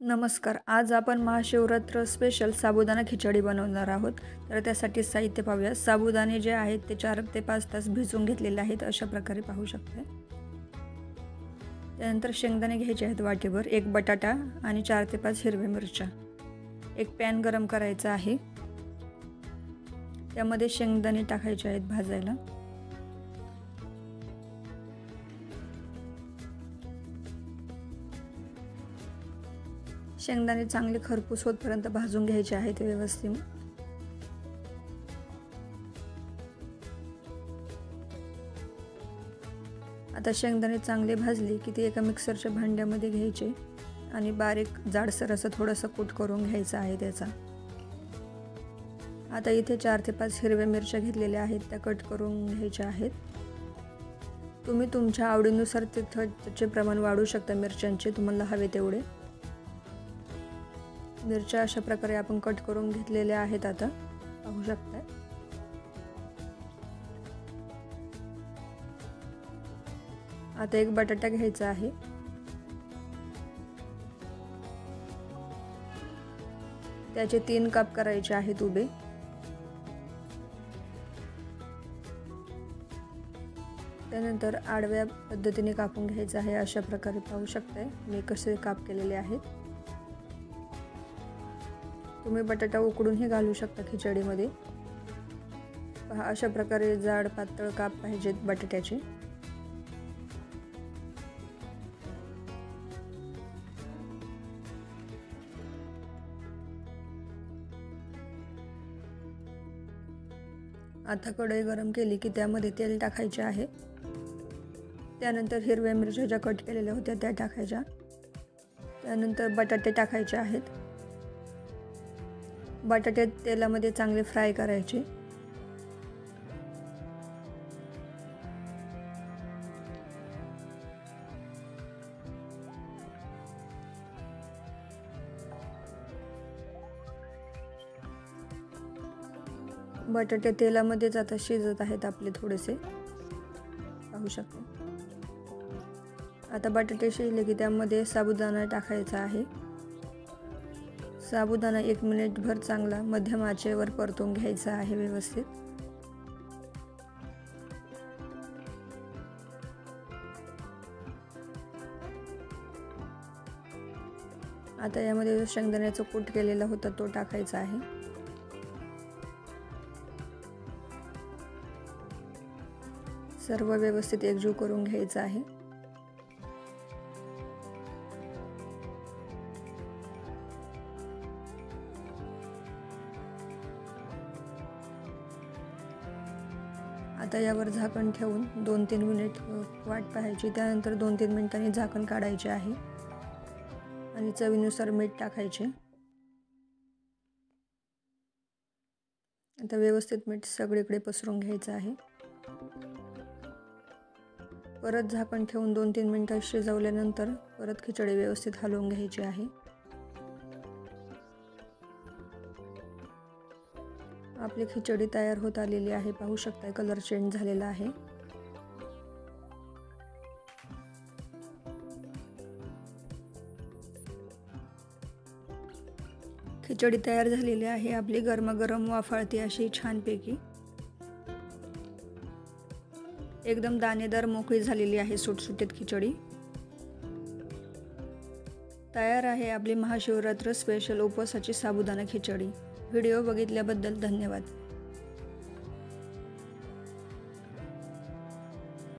नमस्कार. आज आपण महाशिवरात्र स्पेशल साबुदाणा खिचडी बनवणार आहोत. तर त्यासाठी साहित्य पाहूया. साबुदाणे जे आहेत ते 4 ते 5 तास भिजवून घेतलेले आहेत, अशा प्रकारे पाहू शकता. त्यानंतर शेंगदाणे घ्यायचे आहेत वाटीभर, एक बटाटा आणि 4 ते 5 हिरव्या मिरच्या. एक पॅन गरम करायचा आहे, त्यामध्ये शेंगदाणे टाकायचे आहेत भाजायला. शेंगदाणे चांगले खरपूस होतपर्यंत भाजून घ्यायचे आहेत व्यवस्थित. आता शेंगदाणे चांगले भाजले की ते एका मिक्सरच्या भांड्यामध्ये घ्यायचे आणि बारीक जाडसर असं थोडंसं कूट करून घ्यायचं आहे त्याचा. आता इथे 4 ते 5 हिरव्या मिरच्या घेतलेल्या आहेत, त्या कट करून घ्यायच्या आहेत. तुम्ही तुमच्या आवडीनुसार तिखटाचे प्रमाण वाढवू शकता मिरच्यांचे, तुम्हाला हवे तेवढे. मिरच्या अशा प्रकारे आपण कट करून घेतलेल्या आहेत, आता पाहू शकता. आता एक बटाटा घ्यायचा आहे, त्याचे 3 काप करायचे आहेत उभे. त्यानंतर आडव्या पद्धतीने कापून घ्यायचं आहे, अशा प्रकारे पाहू शकताय मी कसे काप केलेले आहेत. तुम्ही बटाटा उकडूनही घालू शकता खिचडीमध्ये. पहा, अशा प्रकारे जाड पातळ काप पाहिजेत बटाट्याचे. आता कढई गरम केली की त्यामध्ये तेल टाकायचे आहे. त्यानंतर हिरव्या मिरच्या ज्या कट केलेल्या होत्या त्या टाकायच्या. त्यानंतर बटाटे टाकायचे आहेत. बटाटे तेलामध्ये चांगले फ्राय करायचे. बटाटे तेलामध्येच आता शिजत आहेत आपले थोडेसे, पाहू शकता. आता बटाटे शिजले की त्यामध्ये साबुदाणा टाकायचा आहे. साबुदाणा 1 मिनिटभर चांगला मध्यम आचेवर परतून घ्यायचा आहे व्यवस्थित. आता यामध्ये जो शेंगदाण्याचा कूट केलेला होता तो टाकायचा आहे. सर्व व्यवस्थित एकजीव करून घ्यायचा आहे. आता यावर झाकण ठेवून 2-3 मिनिट वाट पाहायची. त्यानंतर 2-3 मिनिटांनी झाकण काढायचे आहे आणि चवीनुसार मीठ टाकायचे. आता व्यवस्थित मीठ सगळीकडे पसरून घ्यायचं आहे. परत झाकण ठेवून 2-3 मिनिटं शिजवल्यानंतर परत खिचडी व्यवस्थित हलवून घ्यायची आहे. आपली खिचडी तयार होत आलेली आहे, पाहू शकता. कलर चेंज झालेला आहे. खिचडी तयार झालेली आहे आपली, गरमागरम वाफाळती अशी छानपैकी. एकदम दाणेदार मोकळी झालेली आहे सुटसुटीत खिचडी. तयार आहे आपली महाशिवरात्र स्पेशल उपवासाची साबुदाणा खिचडी. व्हिडिओ बघितल्याबद्दल धन्यवाद.